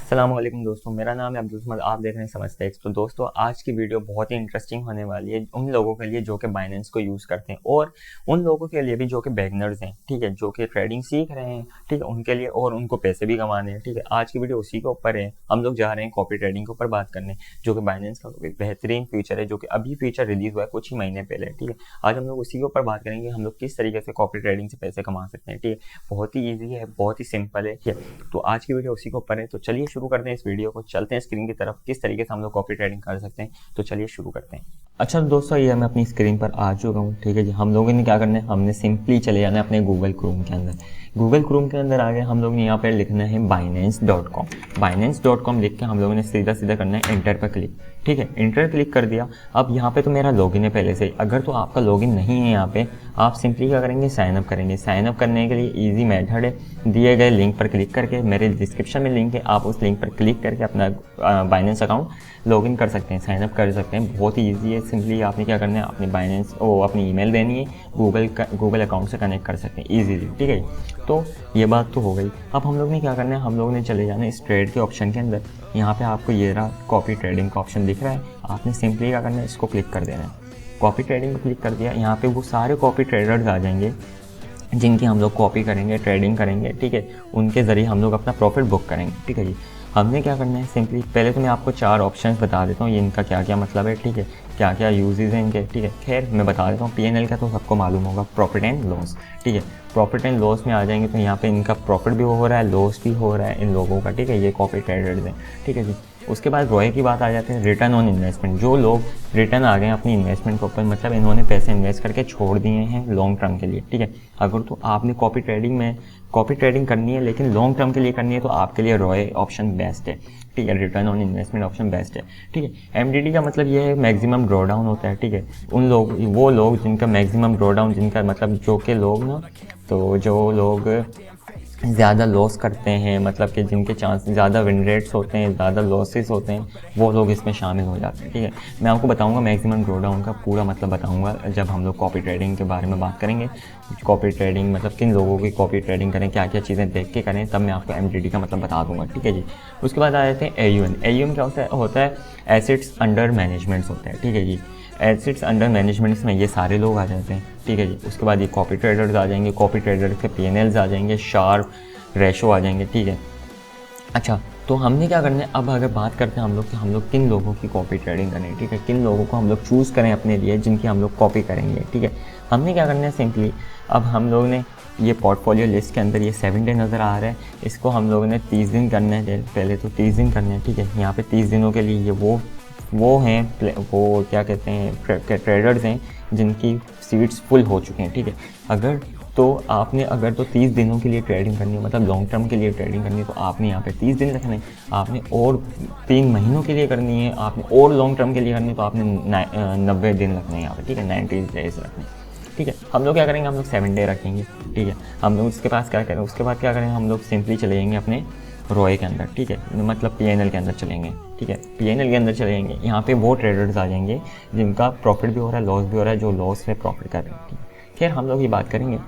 अस्सलाम वालेकुम दोस्तों, मेरा नाम है अब्दुल समद। आप देख रहे हैं समझ टेक्स। तो दोस्तों, आज की वीडियो बहुत ही इंटरेस्टिंग होने वाली है उन लोगों के लिए जो कि बाइनेंस को यूज़ करते हैं और उन लोगों के लिए भी जो कि बिगिनर्स हैं, ठीक है, जो कि ट्रेडिंग सीख रहे हैं, ठीक है, उनके लिए और उनको पैसे भी कमाने हैं, ठीक है। आज की वीडियो उसी के ऊपर है। हम लोग जा रहे हैं कॉपी ट्रेडिंग के ऊपर बात करने, जो कि बाइनेंस का एक बेहतरीन फीचर है, जो कि अभी फीचर रिलीज हुआ है कुछ ही महीने पहले, ठीक है। आज हम लोग उसी के ऊपर बात करेंगे, हम लोग किस तरीके से कॉपी ट्रेडिंग से पैसे कमा सकते हैं, ठीक है। बहुत ही ईजी है, बहुत ही सिंपल है, ठीक है। तो आज की वीडियो उसी के ऊपर है। तो चलिए शुरू करते हैं इस वीडियो को, चलते हैं स्क्रीन की तरफ, किस तरीके से हम लोग कॉपी ट्रेडिंग कर सकते हैं। तो चलिए शुरू करते हैं। अच्छा दोस्तों, ये मैं अपनी स्क्रीन पर आ चुका हूँ, ठीक है जी। हम लोगों ने क्या करना है, हमने सिंपली चले जाना है अपने गूगल क्रोम के अंदर। गूगल क्रोम के अंदर आ गए, हम लोग ने यहाँ पर लिखना है binance.com। binance.com लिख के हम लोगों ने सीधा सीधा करना है इंटर पर क्लिक, ठीक है। इंटर क्लिक कर दिया। अब यहाँ पे तो मेरा लॉगिन है पहले से ही। अगर तो आपका लॉगिन नहीं है यहाँ पे, आप सिंपली क्या करेंगे, साइन अप करेंगे। साइन अप करने के लिए इजी मेथड है, दिए गए लिंक पर क्लिक करके, मेरे डिस्क्रिप्शन में लिंक है, आप उस लिंक पर क्लिक करके अपना बाइनेंस अकाउंट लॉगिन कर सकते हैं, साइन अप कर सकते हैं। बहुत ही ईजी है। सिंपली आपने क्या करना है, अपनी बाइनेंस अपनी ईमेल देनी है, गूगल अकाउंट से कनेक्ट कर सकते हैं ईजीली, ठीक है। तो ये बात तो हो गई। अब हम लोग ने क्या करना है, हम लोग ने चले जाना है इस ट्रेड के ऑप्शन के अंदर। यहाँ पे आपको ये रहा कॉपी ट्रेडिंग का ऑप्शन दिख रहा है, आपने सिंपली क्या करना है, इसको क्लिक कर देना है। कॉपी ट्रेडिंग पर क्लिक कर दिया। यहाँ पे वो सारे कॉपी ट्रेडर्स आ जाएंगे जिनकी हम लोग कॉपी करेंगे, ट्रेडिंग करेंगे, ठीक है। उनके ज़रिए हम लोग अपना प्रॉफिट बुक करेंगे, ठीक है जी। हमने क्या करना है, सिंपली पहले तो मैं आपको 4 ऑप्शंस बता देता हूँ, ये इनका क्या क्या मतलब है, ठीक है, क्या क्या यूजेस हैं इनके, ठीक है। खैर मैं बता देता हूँ। पीएनएल का तो सबको मालूम होगा, प्रॉफिट एंड लॉस, ठीक है। प्रॉफिट एंड लॉस में आ जाएंगे तो यहाँ पे इनका प्रॉफिट भी हो रहा है, लॉस भी हो रहा है इन लोगों का, ठीक है। ये कॉपी ट्रेडर्स हैं, ठीक है जी। उसके बाद रोए की बात आ जाती है, रिटर्न ऑन इन्वेस्टमेंट। जो लोग रिटर्न आ गए अपनी इन्वेस्टमेंट के ऊपर, मतलब इन्होंने पैसे इन्वेस्ट करके छोड़ दिए हैं लॉन्ग टर्म के लिए, ठीक है। अगर तो आपने कॉपी ट्रेडिंग करनी है लेकिन लॉन्ग टर्म के लिए करनी है, तो आपके लिए रोए ऑप्शन बेस्ट है, ठीक है। Return on investment option best है, ठीक है। एमडीडी का मतलब ये है मैक्सिमम ड्रॉ डाउन होता है, ठीक है। वो लोग जिनका मैक्सिमम ड्रॉ डाउन, जिनका मतलब जो के लोग ना, तो जो लोग ज़्यादा लॉस करते हैं, मतलब कि जिनके चांस ज़्यादा विन रेट्स होते हैं, ज़्यादा लॉसेस होते हैं, वो लोग इसमें शामिल हो जाते हैं, ठीक है। मैं आपको बताऊंगा मैक्सिमम ड्रॉ डाउन का पूरा मतलब बताऊंगा जब हम लोग कॉपी ट्रेडिंग के बारे में बात करेंगे। कॉपी ट्रेडिंग मतलब किन लोगों की कॉपी ट्रेडिंग करें, क्या क्या चीज़ें देख के करें, तब मैं आपको एमडीडी का मतलब बता दूंगा, ठीक है जी। उसके बाद आ जाते हैं एयूएम। एयूएम क्या होता है, एसेट्स अंडर मैनेजमेंट्स होता है, ठीक है जी। एसेट्स अंडर मैनेजमेंट्स में ये सारे लोग आ जाते हैं, ठीक है जी। उसके बाद ये कॉपी ट्रेडर्स आ जाएंगे, कॉपी ट्रेडर्स के पीएनएल्स आ जाएंगे, शार्प रेशो आ जाएंगे, ठीक है। अच्छा, तो हमने क्या करना है, अब अगर बात करते हैं हम लोग कि हम लोग किन लोगों की कॉपी ट्रेडिंग करें, ठीक है, किन लोगों को हम लोग चूज़ करें अपने लिए जिनकी हम लोग कॉपी करेंगे, ठीक है। हमने क्या करना है, सिंपली अब हम लोग ने ये पोर्टफोलियो लिस्ट के अंदर ये 7 डे नज़र आ रहा है, इसको हम लोगों ने 30 दिन करना है, पहले तो 30 दिन करना है, ठीक है। यहाँ पे 30 दिनों के लिए ये वो हैं, वो क्या कहते हैं, ट्रेडर्स हैं जिनकी सीट्स फुल हो चुके हैं, ठीक है। अगर तो 30 दिनों के लिए ट्रेडिंग करनी है, मतलब लॉन्ग टर्म के लिए ट्रेडिंग करनी है, तो आपने यहाँ पे 30 दिन रखने हैं। आपने और 3 महीनों के लिए करनी है, आपने और लॉन्ग टर्म के लिए करनी है, तो आपने 90 दिन रखने हैं यहाँ पे, ठीक है, 90 डेज रखने हैं, ठीक है। हम लोग क्या करेंगे, हम लोग 7 डे रखेंगे, ठीक है। हम लोग उसके बाद क्या करेंगे, हम लोग सिंपली चले जाएंगे अपने रोए के अंदर, ठीक है, मतलब पीएनएल के अंदर चलेंगे, ठीक है। पीएनएल के अंदर चले जाएंगे, यहाँ पे वो ट्रेडर्स आ जाएंगे जिनका प्रॉफिट भी हो रहा है, लॉस भी हो रहा है, जो लॉस में प्रॉफिट कर रहे हैं, ठीक है। खैर हम लोग ये बात करेंगे।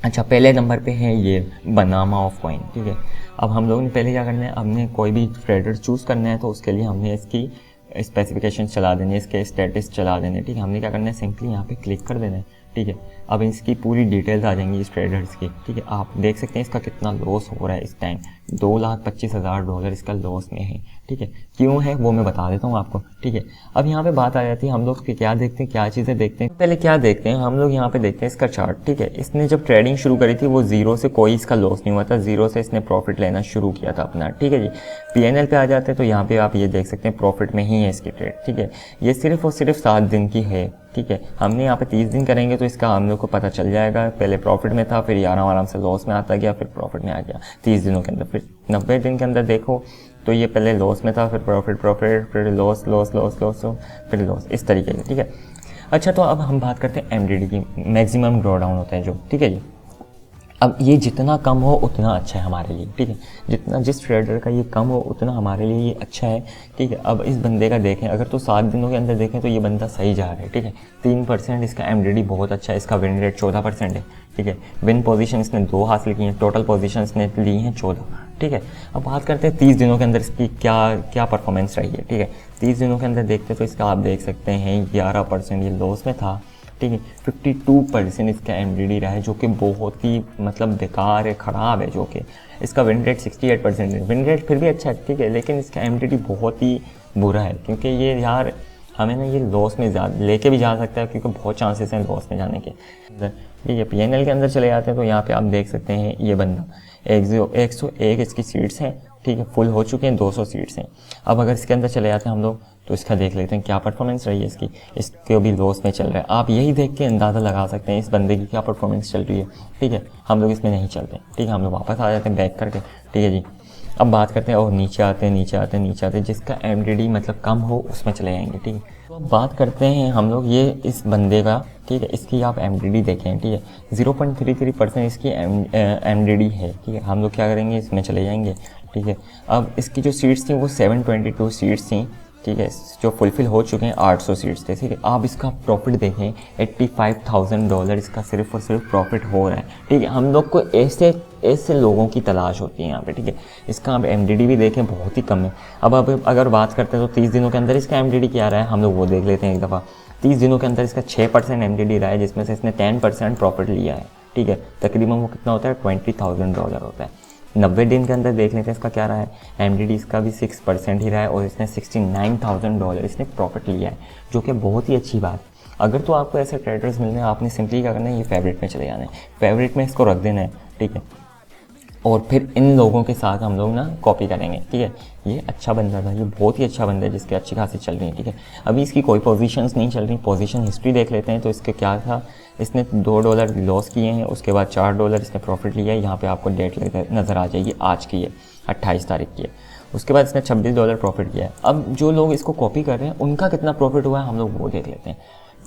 अच्छा, पहले नंबर पे है ये बनामा ऑफ कॉइन, ठीक है। अब हम लोगों ने पहले क्या करना है, हमने कोई भी ट्रेडर चूज़ करना है, तो उसके लिए हमने इसकी स्पेसिफिकेशन चला देनी है, इसके स्टेटस चला देने, ठीक है। हमने क्या करना है, सिंपली यहाँ पे क्लिक कर देना है, ठीक है। अब इसकी पूरी डिटेल्स आ जाएंगी इस ट्रेडर्स की, ठीक है। आप देख सकते हैं इसका कितना लॉस हो रहा है इस टाइम, $2,25,000 इसका लॉस में है, ठीक है। क्यों है वो मैं बता देता हूँ आपको, ठीक है। अब यहाँ पे बात आ जाती है, हम लोग क्या देखते हैं, क्या चीज़ें देखते हैं। पहले क्या देखते हैं, हम लोग यहाँ पे देखते हैं इसका चार्ट, ठीक है। इसने जब ट्रेडिंग शुरू करी थी, वो जीरो से कोई इसका लॉस नहीं हुआ था, जीरो से इसने प्रॉफिट लेना शुरू किया था अपना, ठीक है जी। पीएनएल पे आ जाते हैं तो यहाँ पे आप ये देख सकते हैं प्रॉफिट में ही है इसकी ट्रेड, ठीक है। ये सिर्फ और सिर्फ 7 दिन की है, ठीक है। हमने यहाँ पे 30 दिन करेंगे तो इसका हम लोग को पता चल जाएगा, पहले प्रॉफिट में था, फिर आराम से लॉस में आता गया, फिर प्रॉफिट में आ गया 30 दिनों के अंदर। फिर 90 दिन के अंदर देखो तो ये पहले लॉस में था, फिर प्रॉफिट, फिर लॉस, फिर लॉस, इस तरीके से, ठीक है। अच्छा, तो अब हम बात करते हैं एमडीडी की, मैक्सिमम ड्रॉ डाउन होता है जो, ठीक है जी। अब ये जितना कम हो उतना अच्छा है हमारे लिए, ठीक है, जितना जिस ट्रेडर का ये कम हो उतना हमारे लिए ये अच्छा है, ठीक है। अब इस बंदे का देखें, अगर तो 7 दिनों के अंदर देखें तो ये बंदा सही जा रहा है, ठीक है। 3% इसका एमडीडी बहुत अच्छा है, इसका विन रेट 14% है, ठीक है। विन पोजीशन इसने 2 हासिल की हैं, टोटल पोजीशन इसने ली हैं 14, ठीक है। अब बात करते हैं 30 दिनों के अंदर इसकी क्या परफॉर्मेंस रही है, ठीक है। 30 दिनों के अंदर देखते तो इसका आप देख सकते हैं 11% ये लॉस में था, ठीक है। 52% इसका एमडीडी रहा है, जो कि बहुत ही मतलब बेकार है, ख़राब है, जो कि इसका विन रेट 68% है। विन रेट फिर भी अच्छा है, ठीक है, लेकिन इसका एमडीडी बहुत ही बुरा है, क्योंकि ये यार हमें ना ये लॉस में लेके भी जा सकता है, क्योंकि बहुत चांसेस हैं लॉस में जाने के अंदर, ठीक है। पीएनएल के अंदर चले जाते हैं तो यहाँ पे आप देख सकते हैं ये बंदा 101 इसकी सीट्स हैं, ठीक है, फुल हो चुके हैं, 200 सीट्स हैं। अब अगर इसके अंदर चले जाते हैं हम लोग तो इसका देख लेते हैं क्या परफॉर्मेंस रही है इसकी। इसके भी लॉस में चल रहा है, आप यही देख के अंदाज़ा लगा सकते हैं इस बंदे की क्या परफॉर्मेंस चल रही है, ठीक है। हम लोग इसमें नहीं चलते, ठीक है, हम लोग वापस आ जाते हैं बैक करके, ठीक है जी। अब बात करते हैं और नीचे आते हैं जिसका एमडीडी मतलब कम हो उसमें चले जाएंगे, ठीक है। तो अब बात करते हैं हम लोग ये इस बंदे का, ठीक है, इसकी आप एमडीडी देखें, ठीक है, 0.33% इसकी एमडीडी है, ठीक है। हम लोग क्या करेंगे, इसमें चले जाएंगे, ठीक है। अब इसकी जो सीट्स थी वो 722 सीट्स थी, ठीक है, जो फुलफिल हो चुके हैं 800 सीट्स थे, ठीक है। आप इसका प्रॉफिट देखें $85,000 इसका सिर्फ और सिर्फ प्रॉफिट हो रहा है, ठीक है। हम लोग को ऐसे लोगों की तलाश होती है यहाँ पे, ठीक है। इसका आप एमडीडी भी देखें बहुत ही कम है। अब अगर बात करते हैं तो 30 दिनों के अंदर इसका एमडीडी क्या रहा है, हम लोग वो देख लेते हैं एक दफ़ा। 30 दिनों के अंदर इसका 6% एमडीडी रहा है, जिसमें से इसने 10% प्रॉफिट लिया है, ठीक है। तकरीबन वो कितना होता है, $20,000 होता है। 90 दिन के अंदर देख लेते हैं इसका क्या रहा है, एमडीडी इसका भी 6% ही रहा है, और इसने $69,000 इसने प्रॉफिट लिया है, जो कि बहुत ही अच्छी बात। अगर तो आपको ऐसे ट्रेडर्स मिलने हैं, आपने सिंपली क्या करना है, ये फेवरेट में चले जाना है, फेवरेट में इसको रख देना है, ठीक है। और फिर इन लोगों के साथ हम लोग ना कॉपी करेंगे, ठीक है। ये अच्छा बंदा था, ये बहुत ही अच्छा बंदा है जिसकी अच्छी खासी चल रही है, ठीक है। अभी इसकी कोई पोजीशंस नहीं चल रही, पोजीशन हिस्ट्री देख लेते हैं तो इसके क्या था, इसने $2 लॉस किए हैं, उसके बाद $4 इसने प्रॉफिट लिया है। यहाँ पे आपको डेट नज़र आ जाएगी, आज की है, 28 तारीख की है। उसके बाद इसने $26 प्रॉफिट किया है। अब जो लोग इसको कॉपी कर रहे हैं उनका कितना प्रॉफिट हुआ है हम लोग वो देख लेते हैं।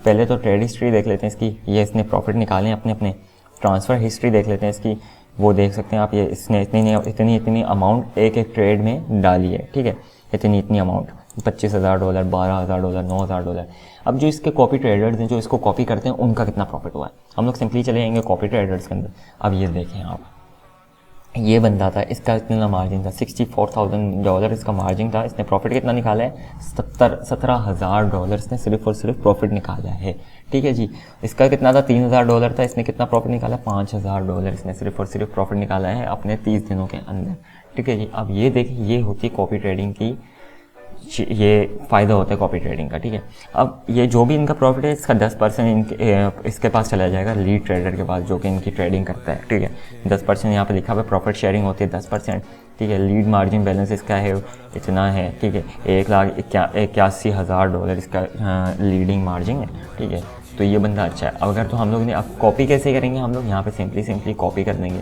पहले तो ट्रेड हिस्ट्री देख लेते हैं इसकी, ये इसने प्रॉफिट निकाले हैं अपने। ट्रांसफ़र हिस्ट्री देख लेते हैं इसकी, वो देख सकते हैं आप, ये इसने इतनी अमाउंट एक ट्रेड में डाली है, ठीक है। इतनी अमाउंट $25,000, $12,000, $9,000। अब जो इसके कॉपी ट्रेडर्स हैं जो इसको कॉपी करते हैं उनका कितना प्रॉफिट हुआ है, हम लोग सिंपली चले जाएंगे कॉपी ट्रेडर्स के अंदर। अब ये देखें आप, ये बंदा था, इसका इतना मार्जिन था, $64,000 इसका मार्जिन था। इसने प्रॉफिट कितना निकाला है, $17,000 इसने सिर्फ और सिर्फ प्रॉफिट निकाला है, ठीक है जी। इसका कितना था, $3,000 था, इसने कितना प्रॉफिट निकाला, $5,000 इसने सिर्फ और सिर्फ प्रॉफिट निकाला है अपने 30 दिनों के अंदर, ठीक है जी। अब ये देखिए, ये होती है कॉपी ट्रेडिंग की, ये फ़ायदा होता है कॉपी ट्रेडिंग का, ठीक है। अब ये जो भी इनका प्रॉफिट है इसका 10% इसके पास चला जाएगा, लीड ट्रेडर के पास, जो कि इनकी ट्रेडिंग करता है, ठीक है। 10% यहाँ पे लिखा हुआ है, प्रॉफिट शेयरिंग होती है 10%, ठीक है। लीड मार्जिन बैलेंस इसका है इतना है, ठीक है, $1,81,000 इसका लीडिंग मार्जिन है, ठीक है। तो ये बंदा अच्छा है। अगर तो हम लोग ने अब कॉपी कैसे करेंगे, हम लोग यहाँ पे सिंपली कॉपी कर देंगे।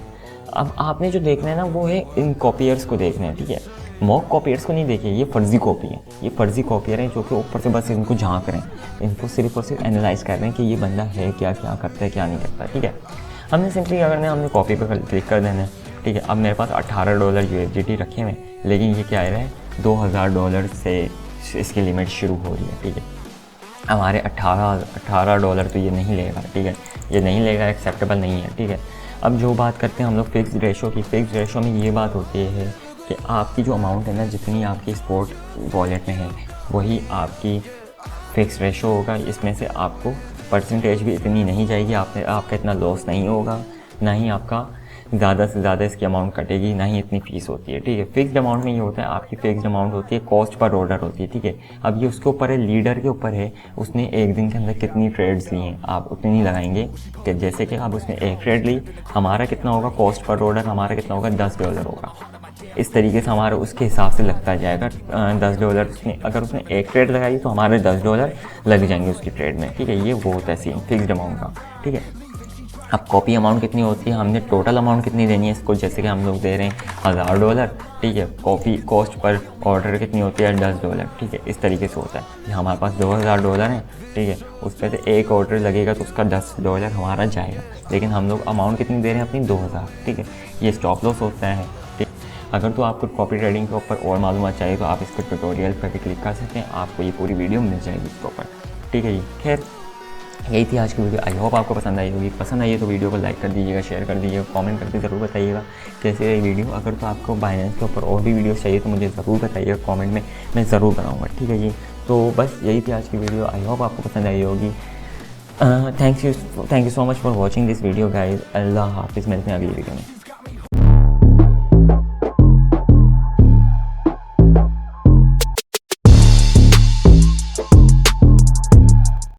अब आपने जो देखना है ना वो है इन कॉपियर्स को देखना है, ठीक है। मॉक कॉपियर्स को नहीं देखिए, ये फर्जी कॉपी है, ये फर्जी कॉपियर हैं जो कि ऊपर से बस इनको झांक रहे हैं, इनको सिर्फ और सिर्फ एनालाइज कर रहे हैं कि ये बंदा है क्या करता है क्या नहीं करता, ठीक है। हमने सिंपली क्या करना है, हमने कॉपी पर क्लिक कर देना है, ठीक है। अब मेरे पास $18 USDT रखे हुए, लेकिन ये क्या आ रहा है, $2,000 से इसकी लिमिट शुरू हो रही है, ठीक है। हमारे $18 तो ये नहीं लेगा, ठीक है, ये नहीं लेगा, एक्सेप्टेबल नहीं है, ठीक है। अब जो बात करते हैं हम लोग फिक्स रेशो की, फिक्स रेशो में ये बात होती है कि आपकी जो अमाउंट है ना, जितनी आपकी स्पॉट वॉलेट में है वही आपकी फिक्स रेशो होगा। इसमें से आपको परसेंटेज भी इतनी नहीं जाएगी, आपका इतना लॉस नहीं होगा, ना ही आपका ज़्यादा से ज़्यादा इसकी अमाउंट कटेगी, ना ही इतनी फीस होती है, ठीक है। फिक्स्ड अमाउंट में ये होता है, आपकी फिक्स्ड अमाउंट होती है, कॉस्ट पर ऑर्डर होती है, ठीक है। अब ये उसके ऊपर है, लीडर के ऊपर है, उसने एक दिन के अंदर कितनी ट्रेड्स ली हैं, आप उतनी लगाएंगे कि जैसे कि अब उसने एक ट्रेड ली, हमारा कितना होगा कॉस्ट पर ऑर्डर, हमारा कितना होगा, $10 होगा। इस तरीके से हमारा उसके हिसाब से लगता जाएगा $10 उसने, अगर उसने एक ट्रेड लगाई तो हमारे $10 लग जाएंगे उसकी ट्रेड में, ठीक है। ये वो होता है सीन फिक्स्ड अमाउंट का, ठीक है। अब कॉपी अमाउंट कितनी होती है, हमने टोटल अमाउंट कितनी देनी है इसको, जैसे कि हम लोग दे रहे हैं $1000, ठीक है। कॉपी कॉस्ट पर ऑर्डर कितनी होती है $10, ठीक है। इस तरीके से होता है। हमारे पास $2000 है, ठीक है। उस पर से एक ऑर्डर लगेगा तो उसका $10 हमारा जाएगा, लेकिन हम लोग अमाउंट कितनी दे रहे हैं अपनी 2000, ठीक है। ये स्टॉप लॉस होता है, ठीक। अगर तो आपको कॉपी ट्रेडिंग के ऊपर और मालूमात चाहिए तो आप इसको ट्यूटोरियल पर भी क्लिक कर सकते हैं, आपको ये पूरी वीडियो मिल जाएगी इसके ऊपर, ठीक है जी। खैर यही थी आज की वीडियो। आई होप आपको पसंद आई होगी। पसंद आई है तो वीडियो को लाइक कर दीजिएगा, शेयर कर दीजिएगा, कमेंट करके ज़रूर बताइएगा कैसे रही वीडियो। अगर तो आपको बाइनेंस के ऊपर और भी वीडियोस चाहिए तो मुझे ज़रूर बताइएगा कमेंट में, मैं ज़रूर बनाऊँगा, ठीक है जी। तो बस यही थी आज की वीडियो। आई होप आपको पसंद आई होगी। Thank you so much for watching this video guys. अल्लाह हाफिज़, मिलते हैं अगली वीडियो में।